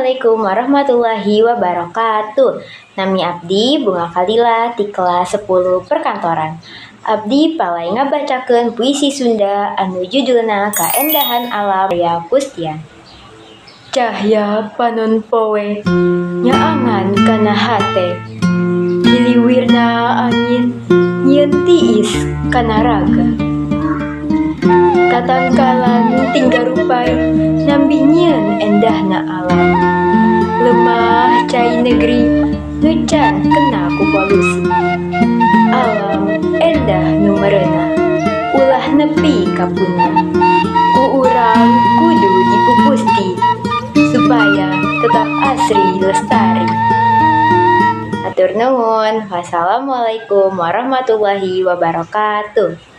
Assalamualaikum warahmatullahi wabarakatuh. Nami Abdi Bunga Kalila di kelas 10 perkantoran. Abdi palai ngabacakeun puisi Sunda anu judulna Kaendahan Alam Karya Kustian. Cahya panon poe nyaangan kana hate, diliwirna angin nyieun tiis kana raga. Tatangkalan tinggal rupai nambi nyieun endahna alam. Lemah cai negeri nucan kena ku polusi. Alam endah nu meureuna ulah nepi ka punna. Ku urang kudu dipupusti supaya tetap asri lestari. Atur nuhun. Wassalamualaikum warahmatullahi wabarakatuh.